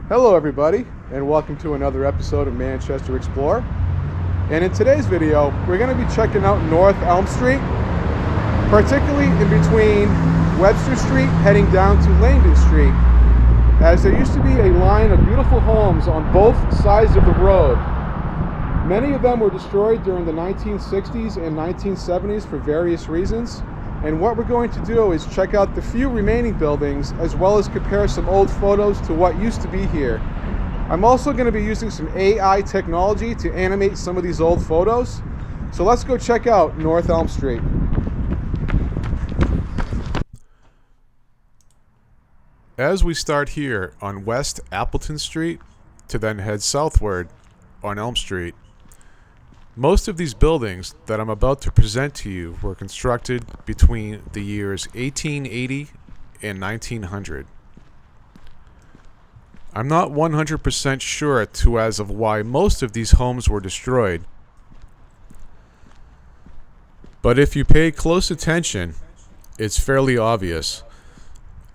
Hello everybody, and welcome to another episode of Manchester Explore. And in today's video, we're going to be checking out North Elm Street, particularly in between Webster Street heading down to Langdon Street, as there used to be a line of beautiful homes on both sides of the road. Many of them were destroyed during the 1960s and 1970s for various reasons. And what we're going to do is check out the few remaining buildings as well as compare some old photos to what used to be here. I'm also going to be using some AI technology to animate some of these old photos. So let's go check out North Elm Street. As we start here on West Appleton Street to then head southward on Elm Street, most of these buildings that I'm about to present to you were constructed between the years 1880 and 1900. I'm not 100% sure as of why most of these homes were destroyed, but if you pay close attention, it's fairly obvious,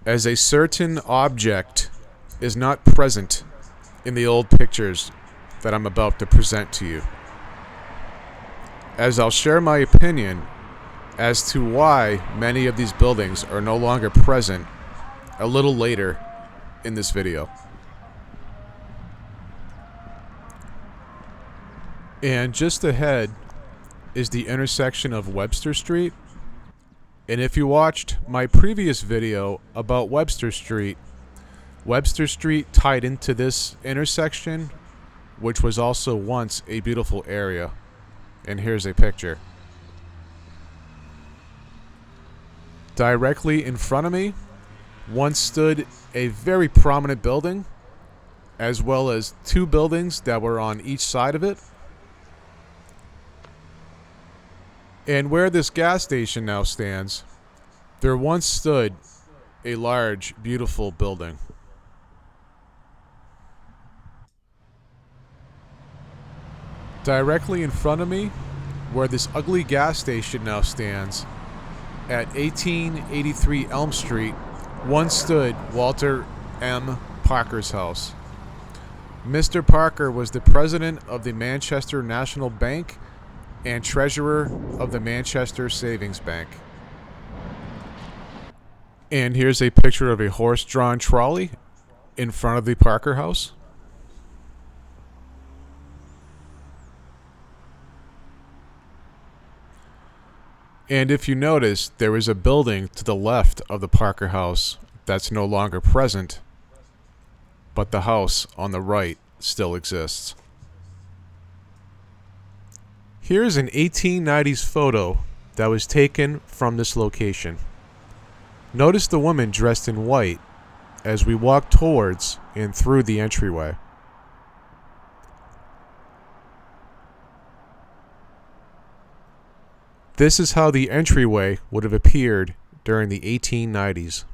as a certain object is not present in the old pictures that I'm about to present to you, as I'll share my opinion as to why many of these buildings are no longer present a little later in this video. And just ahead is the intersection of Webster Street. And if you watched my previous video about Webster Street tied into this intersection, which was also once a beautiful area. And here's a picture. Directly in front of me once stood a very prominent building, as well as two buildings that were on each side of it. And where this gas station now stands, there once stood a large, beautiful building. Directly in front of me, where this ugly gas station now stands, at 1883 Elm Street, once stood Walter M. Parker's house. Mr. Parker was the president of the Manchester National Bank and treasurer of the Manchester Savings Bank. And here's a picture of a horse-drawn trolley in front of the Parker house. And if you notice, there is a building to the left of the Parker house that's no longer present, but the house on the right still exists. Here's an 1890s photo that was taken from this location. Notice the woman dressed in white as we walk towards and through the entryway. This is how the entryway would have appeared during the 1890s.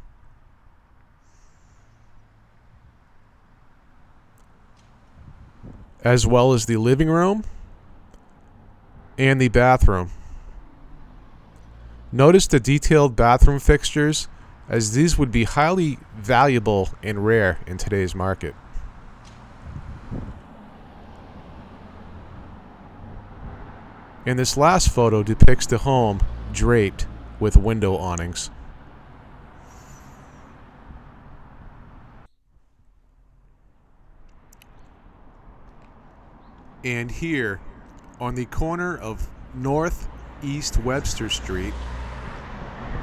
As well as the living room and the bathroom. Notice the detailed bathroom fixtures, as these would be highly valuable and rare in today's market. And this last photo depicts the home draped with window awnings. And here, on the corner of North East Webster Street,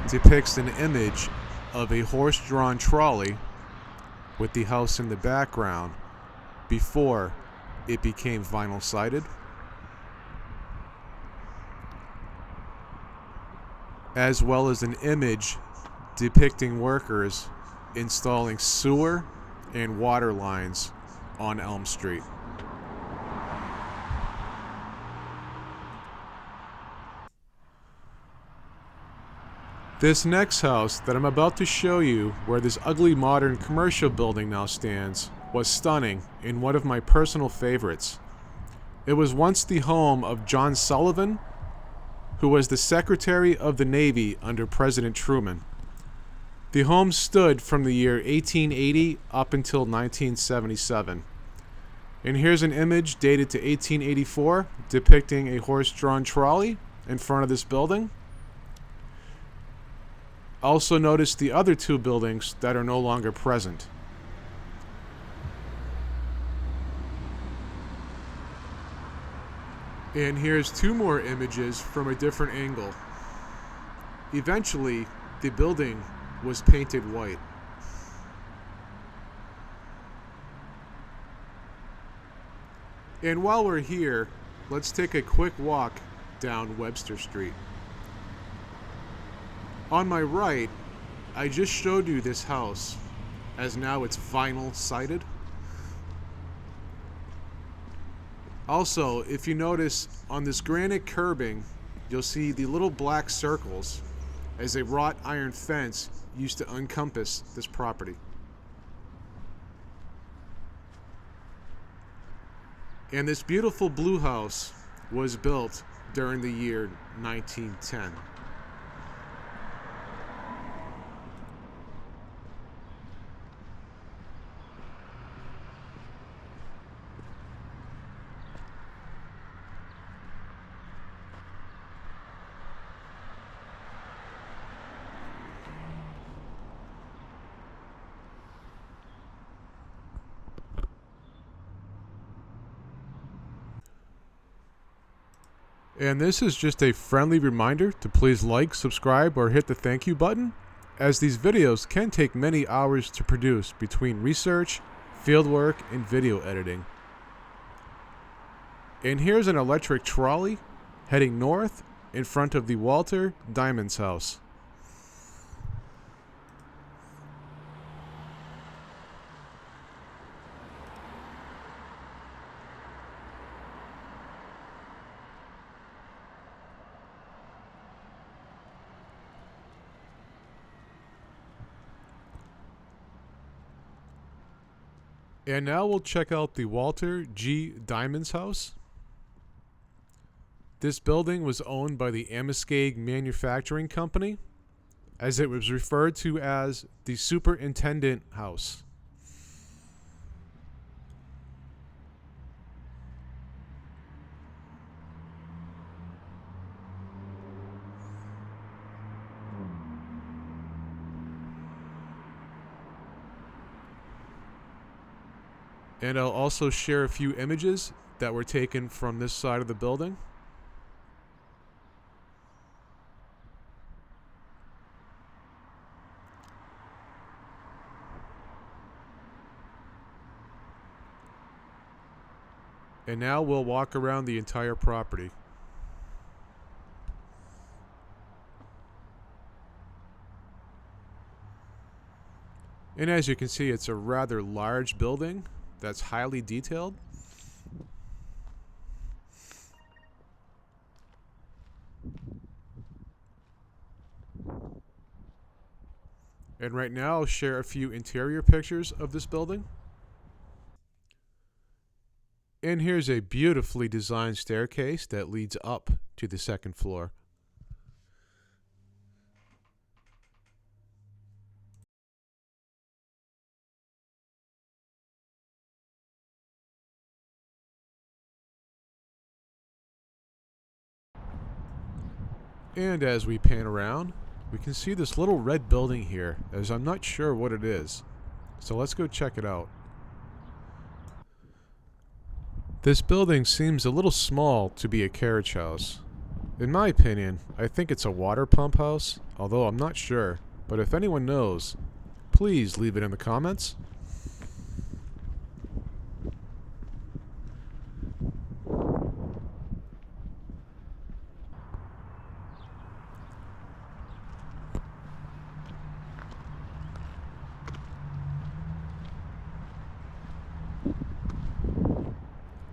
depicts an image of a horse-drawn trolley with the house in the background before it became vinyl-sided. As well as an image depicting workers installing sewer and water lines on Elm Street. This next house that I'm about to show you, where this ugly modern commercial building now stands, was stunning and one of my personal favorites. It was once the home of John Sullivan, who was the Secretary of the Navy under President Truman. The home stood from the year 1880 up until 1977. And here's an image dated to 1884 depicting a horse-drawn trolley in front of this building. Also notice the other two buildings that are no longer present. And here's two more images from a different angle. Eventually, the building was painted white. And while we're here, let's take a quick walk down Webster Street. On my right, I just showed you this house, as now it's vinyl sided. Also, if you notice on this granite curbing, you'll see the little black circles as a wrought iron fence used to encompass this property. And this beautiful blue house was built during the year 1910. And this is just a friendly reminder to please like, subscribe, or hit the thank you button, as these videos can take many hours to produce between research, fieldwork, and video editing. And here's an electric trolley heading north in front of the Walter Diamond's house. And now we'll check out the Walter G. Diamond's house. This building was owned by the Amoskeag Manufacturing Company, as it was referred to as the Superintendent House. And I'll also share a few images that were taken from this side of the building. And now we'll walk around the entire property. And as you can see, it's a rather large building that's highly detailed. And right now I'll share a few interior pictures of this building. And here's a beautifully designed staircase that leads up to the second floor. And as we pan around, we can see this little red building here, as I'm not sure what it is. So let's go check it out. This building seems a little small to be a carriage house. In my opinion, I think it's a water pump house, although I'm not sure. But if anyone knows, please leave it in the comments.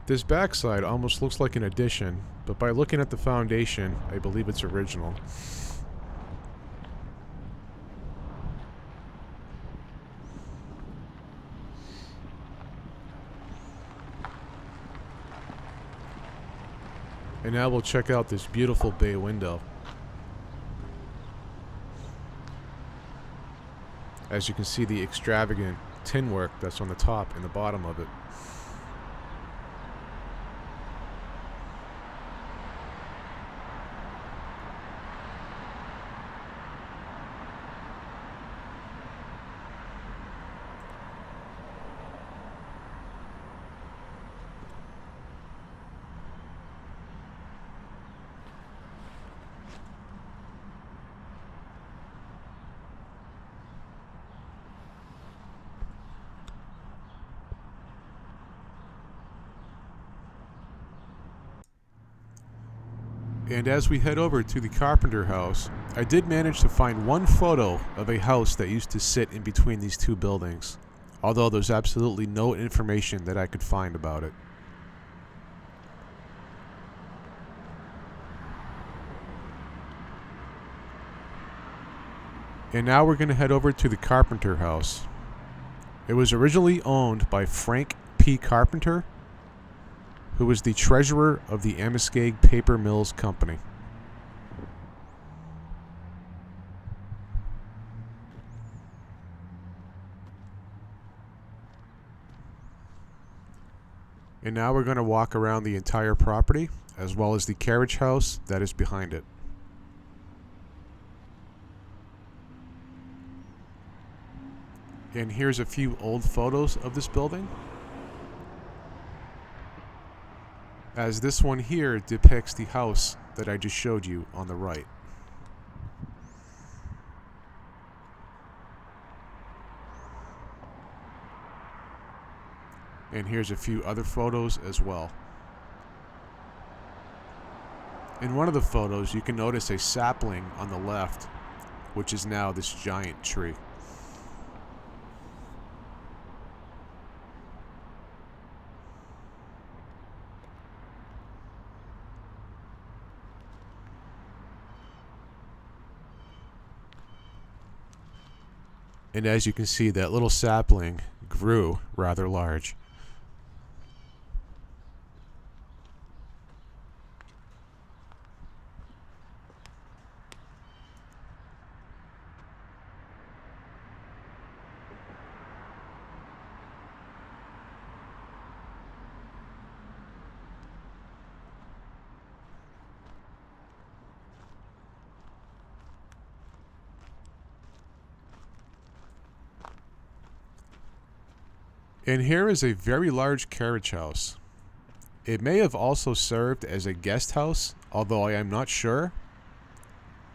This backside almost looks like an addition, but by looking at the foundation, I believe it's original. And now we'll check out this beautiful bay window. as you can see the extravagant tin work that's on the top and the bottom of it. And as we head over to the Carpenter house, I did manage to find one photo of a house that used to sit in between these two buildings, although there's absolutely no information that I could find about it. And now we're going to head over to the Carpenter house. It was originally owned by Frank P. Carpenter, who was the treasurer of the Amoskeag Paper Mills Company. And now we're going to walk around the entire property, as well as the carriage house that is behind it. And here's a few old photos of this building, as this one here depicts the house that I just showed you on the right. And here's a few other photos as well. In one of the photos, you can notice a sapling on the left, which is now this giant tree. And as you can see, that little sapling grew rather large. And here is a very large carriage house. It may have also served as a guest house, although I am not sure.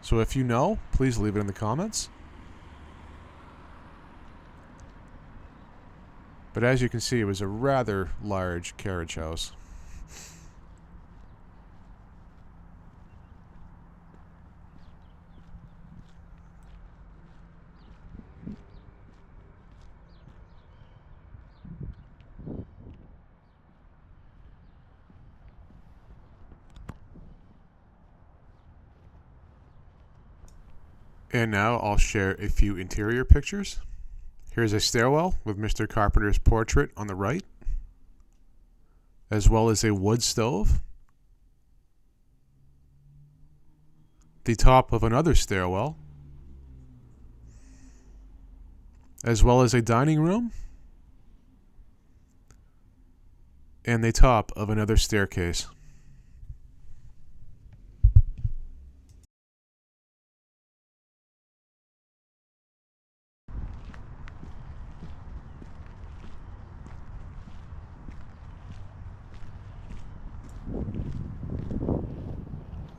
So if you know, please leave it in the comments. But as you can see, it was a rather large carriage house. And now I'll share a few interior pictures. Here's a stairwell with Mr. Carpenter's portrait on the right, as well as a wood stove. The top of another stairwell, as well as a dining room, and the top of another staircase.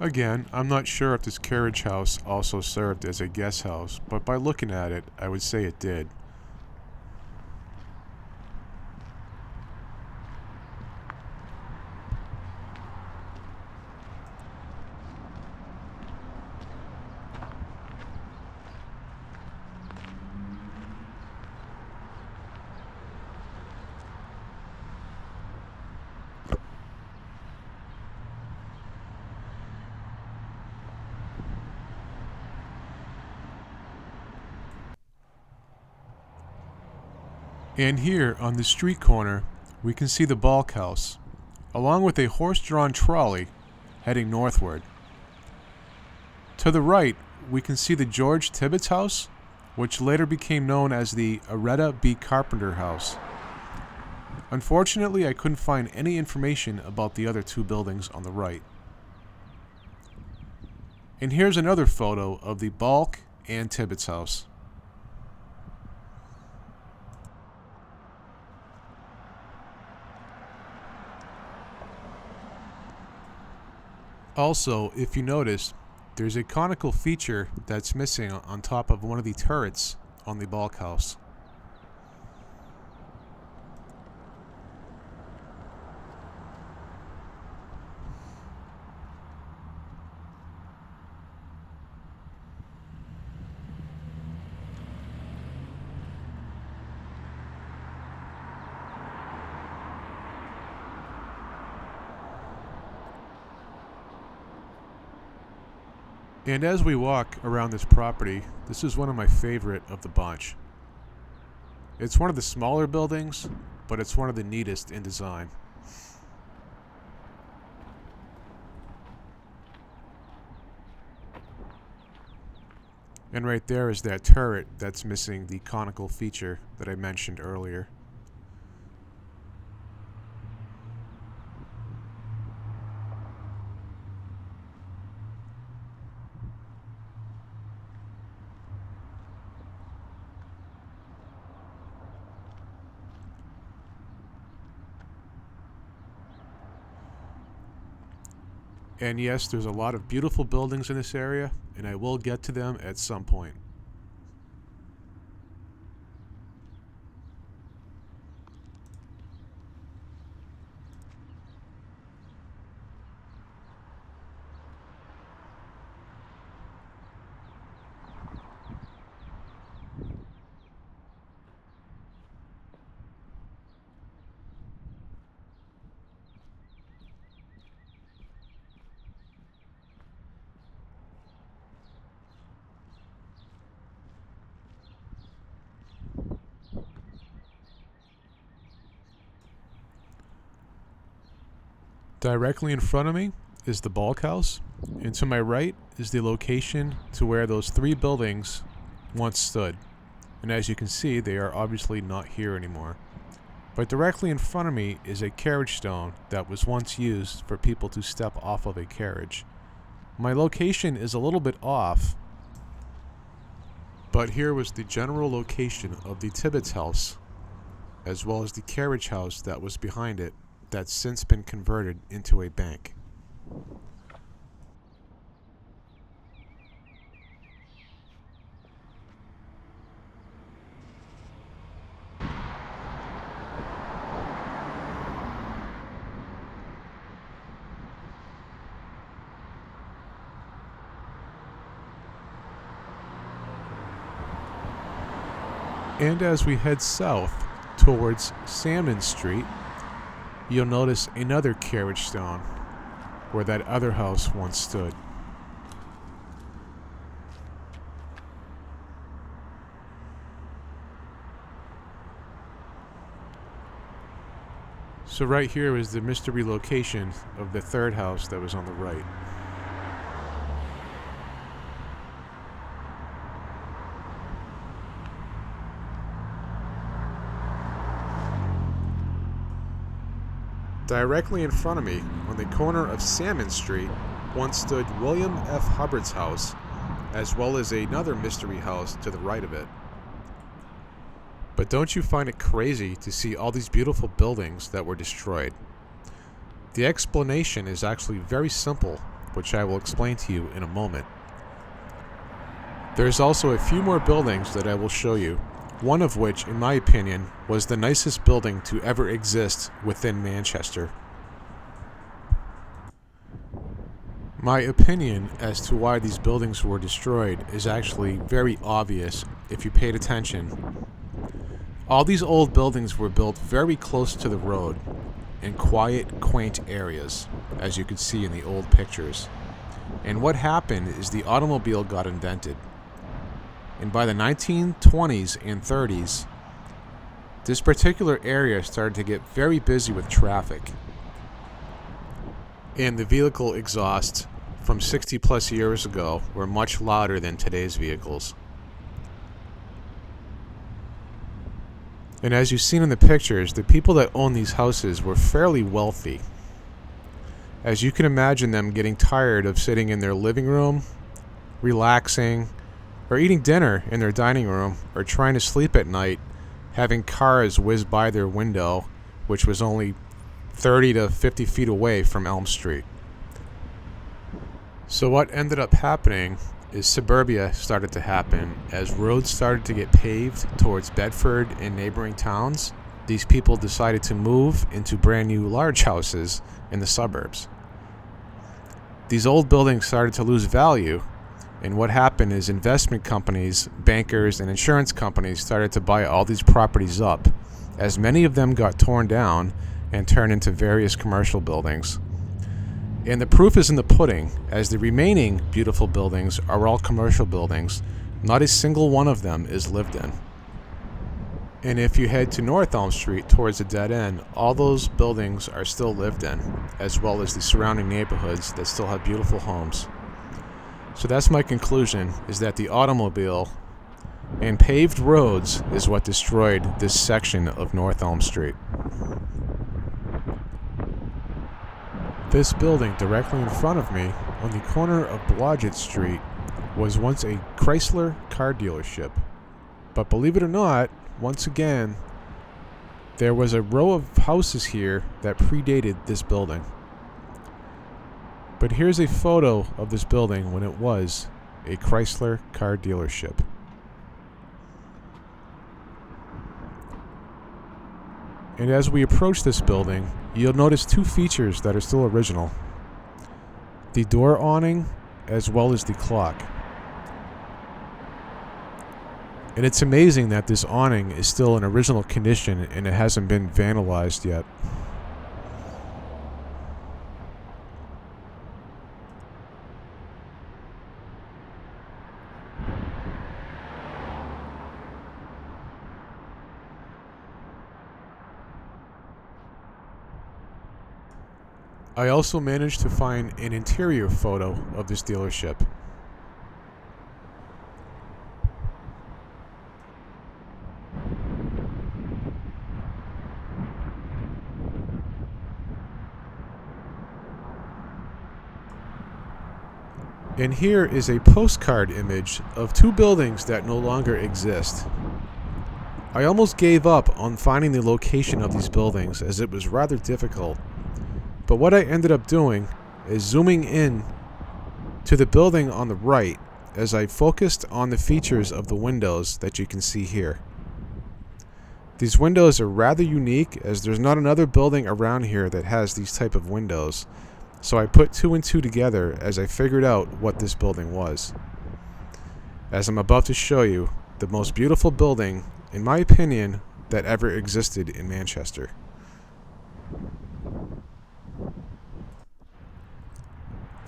Again, I'm not sure if this carriage house also served as a guest house, but by looking at it, I would say it did. And here on the street corner, we can see the bulk house, along with a horse-drawn trolley heading northward. To the right, we can see the George Tibbetts house, which later became known as the Aretta B. Carpenter House. Unfortunately, I couldn't find any information about the other two buildings on the right. And here's another photo of the Balk and Tibbetts house. Also, if you notice, there's a conical feature that's missing on top of one of the turrets on the Balk house. And as we walk around this property, this is one of my favorite of the bunch. It's one of the smaller buildings, but it's one of the neatest in design. And right there is that turret that's missing the conical feature that I mentioned earlier. And yes, there's a lot of beautiful buildings in this area, and I will get to them at some point. Directly in front of me is the Balk house, and to my right is the location to where those three buildings once stood. And as you can see, they are obviously not here anymore. But directly in front of me is a carriage stone that was once used for people to step off of a carriage. My location is a little bit off, but here was the general location of the Tibbetts house, as well as the carriage house that was behind it, that's since been converted into a bank. And as we head south towards Salmon Street, you'll notice another carriage stone where that other house once stood. So right here is the mystery location of the third house that was on the right. Directly in front of me, on the corner of Salmon Street, once stood William F. Hubbard's house, as well as another mystery house to the right of it. But don't you find it crazy to see all these beautiful buildings that were destroyed? The explanation is actually very simple, which I will explain to you in a moment. There's also a few more buildings that I will show you, one of which, in my opinion, was the nicest building to ever exist within Manchester. My opinion as to why these buildings were destroyed is actually very obvious if you paid attention. All these old buildings were built very close to the road, in quiet, quaint areas, as you can see in the old pictures. And what happened is the automobile got invented. And by the 1920s and 30s, this particular area started to get very busy with traffic. And the vehicle exhausts from 60 plus years ago were much louder than today's vehicles. And as you've seen in the pictures, the people that own these houses were fairly wealthy. As you can imagine them getting tired of sitting in their living room, relaxing, or eating dinner in their dining room, or trying to sleep at night, having cars whiz by their window, which was only 30 to 50 feet away from Elm Street. So what ended up happening is suburbia started to happen. As roads started to get paved towards Bedford and neighboring towns, these people decided to move into brand new large houses in the suburbs. These old buildings started to lose value, and what happened is investment companies, bankers, and insurance companies started to buy all these properties up, as many of them got torn down and turned into various commercial buildings. And the proof is in the pudding, as the remaining beautiful buildings are all commercial buildings. Not a single one of them is lived in. And if you head to North Elm Street towards the dead end, all those buildings are still lived in, as well as the surrounding neighborhoods that still have beautiful homes. So that's my conclusion, is that the automobile and paved roads is what destroyed this section of North Elm Street. This building directly in front of me, on the corner of Blodgett Street, was once a Chrysler car dealership. But believe it or not, once again, there was a row of houses here that predated this building. But here's a photo of this building when it was a Chrysler car dealership. And as we approach this building, you'll notice two features that are still original: the door awning as well as the clock. And it's amazing that this awning is still in original condition and it hasn't been vandalized yet. I also managed to find an interior photo of this dealership. And here is a postcard image of two buildings that no longer exist. I almost gave up on finding the location of these buildings, as it was rather difficult. But what I ended up doing is zooming in to the building on the right as I focused on the features of the windows that you can see here. These windows are rather unique, as there's not another building around here that has these type of windows. So I put two and two together as I figured out what this building was. As I'm about to show you, the most beautiful building, in my opinion, that ever existed in Manchester.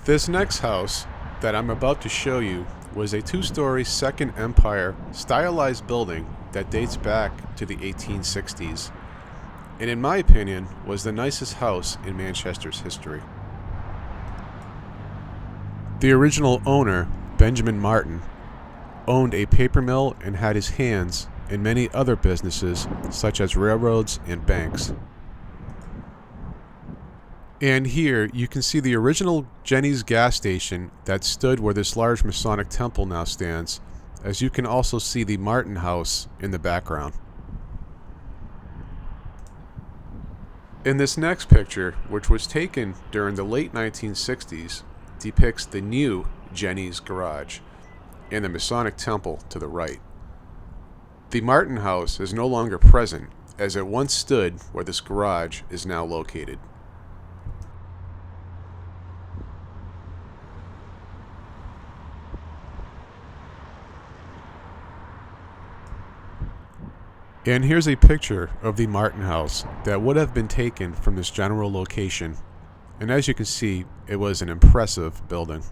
This next house that I'm about to show you was a two-story Second Empire stylized building that dates back to the 1860s, and in my opinion was the nicest house in Manchester's history. The original owner, Benjamin Martin, owned a paper mill and had his hands in many other businesses such as railroads and banks. And here you can see the original Jenny's gas station that stood where this large Masonic temple now stands, as you can also see the Martin house in the background. In this next picture, which was taken during the late 1960s, depicts the new Jenny's garage and the Masonic temple to the right. The Martin house is no longer present, as it once stood where this garage is now located. And here's a picture of the Martin house that would have been taken from this general location. And as you can see, it was an impressive building.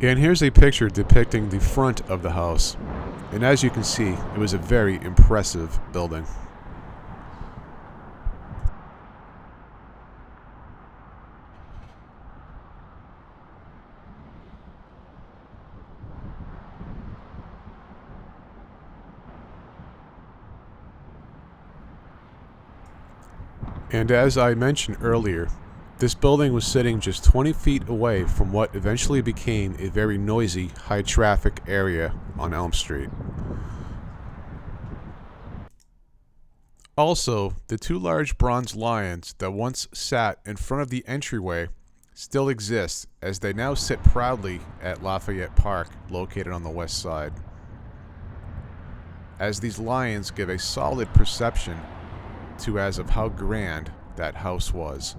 And here's a picture depicting the front of the house. And as you can see, it was a very impressive building. And as I mentioned earlier, this building was sitting just 20 feet away from what eventually became a very noisy, high-traffic area on Elm Street. Also, the two large bronze lions that once sat in front of the entryway still exist, as they now sit proudly at Lafayette Park, located on the west side, as these lions give a solid perception to as of how grand that house was.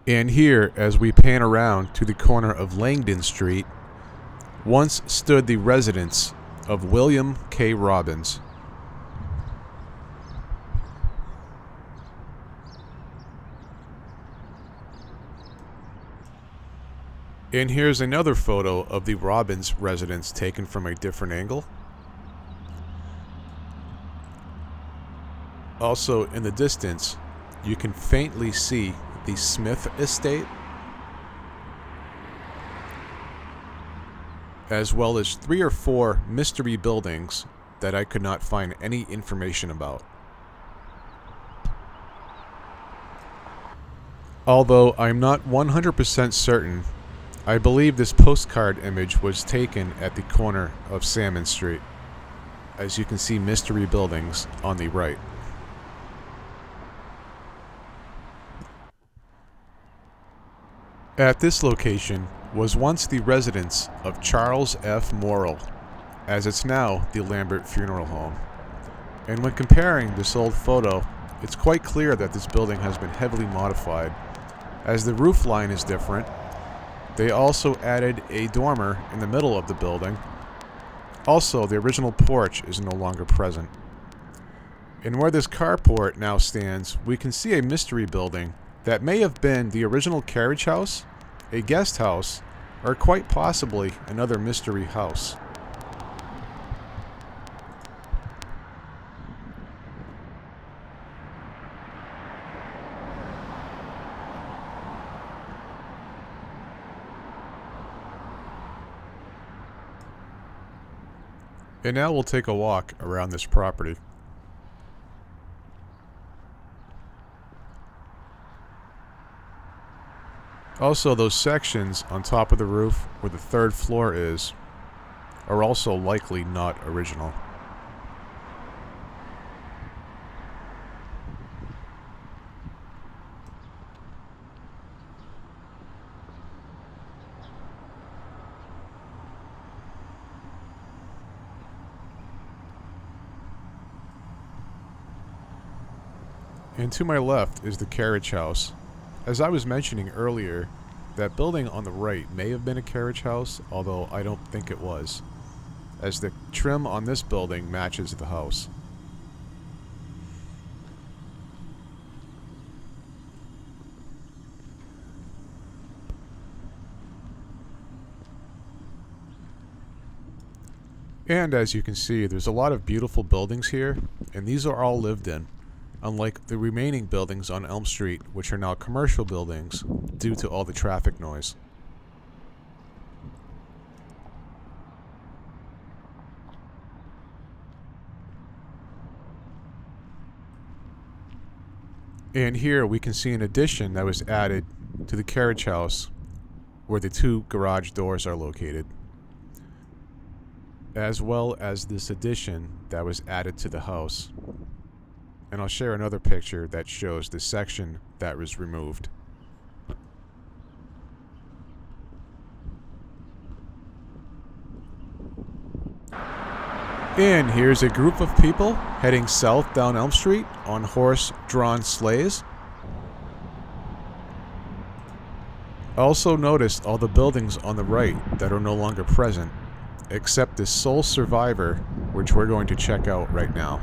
And here, as we pan around to the corner of Langdon Street, once stood the residence of William K. Robbins. And here's another photo of the Robbins residence taken from a different angle. Also, in the distance, you can faintly see the Smith estate, as well as 3 or 4 mystery buildings that I could not find any information about. Although I'm not 100% certain, I believe this postcard image was taken at the corner of Salmon Street, as you can see mystery buildings on the right. At this location was once the residence of Charles F. Morrill, as it's now the Lambert Funeral Home. And when comparing this old photo, it's quite clear that this building has been heavily modified, as the roof line is different. They also added a dormer in the middle of the building. Also, the original porch is no longer present. And where this carport now stands, we can see a mystery building that may have been the original carriage house, a guest house, or quite possibly another mystery house. And now we'll take a walk around this property. Also, those sections on top of the roof where the 3rd floor is are also likely not original. And to my left is the carriage house. As I was mentioning earlier, that building on the right may have been a carriage house, although I don't think it was, as the trim on this building matches the house. And as you can see, there's a lot of beautiful buildings here, and these are all lived in, unlike the remaining buildings on Elm Street, which are now commercial buildings due to all the traffic noise. And here we can see an addition that was added to the carriage house where the 2 garage doors are located, as well as this addition that was added to the house. And I'll share another picture that shows the section that was removed. And here's a group of people heading south down Elm Street on horse-drawn sleighs. Also noticed all the buildings on the right that are no longer present, except the sole survivor, which we're going to check out right now.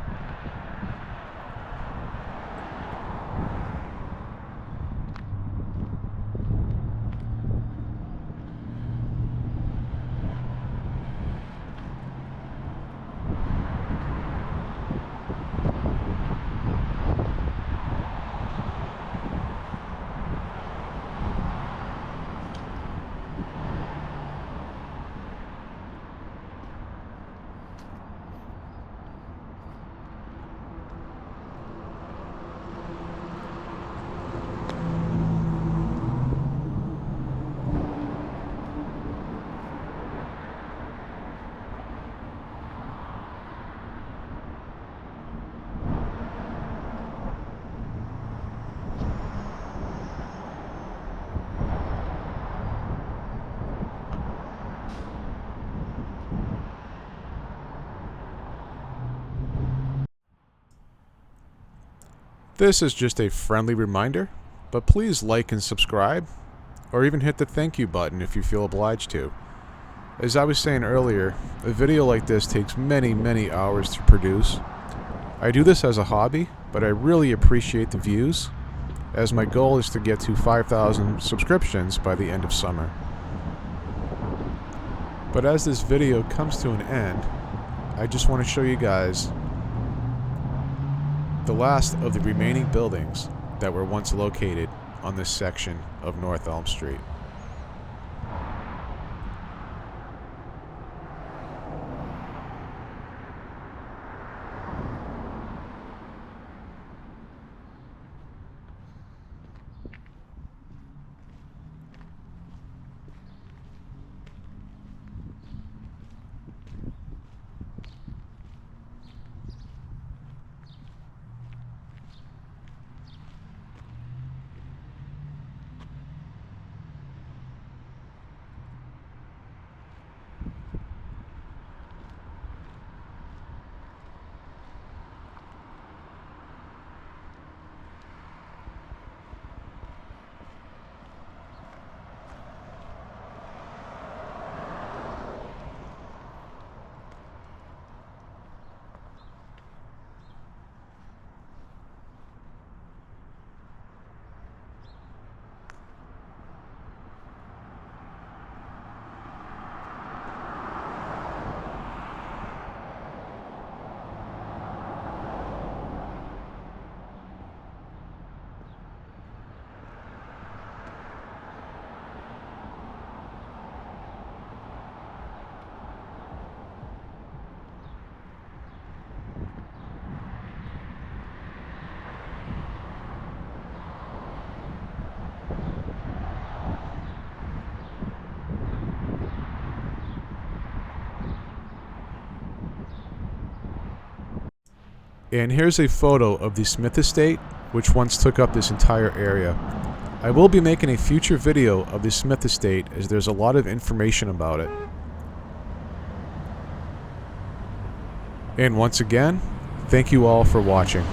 This is just a friendly reminder, but please like and subscribe, or even hit the thank you button if you feel obliged to. As I was saying earlier, a video like this takes many hours to produce. I do this as a hobby, but I really appreciate the views, as my goal is to get to 5,000 subscriptions by the end of summer. But as this video comes to an end, I just want to show you guys the last of the remaining buildings that were once located on this section of North Elm Street. And here's a photo of the Smith Estate, which once took up this entire area. I will be making a future video of the Smith Estate, as there's a lot of information about it. And once again, thank you all for watching.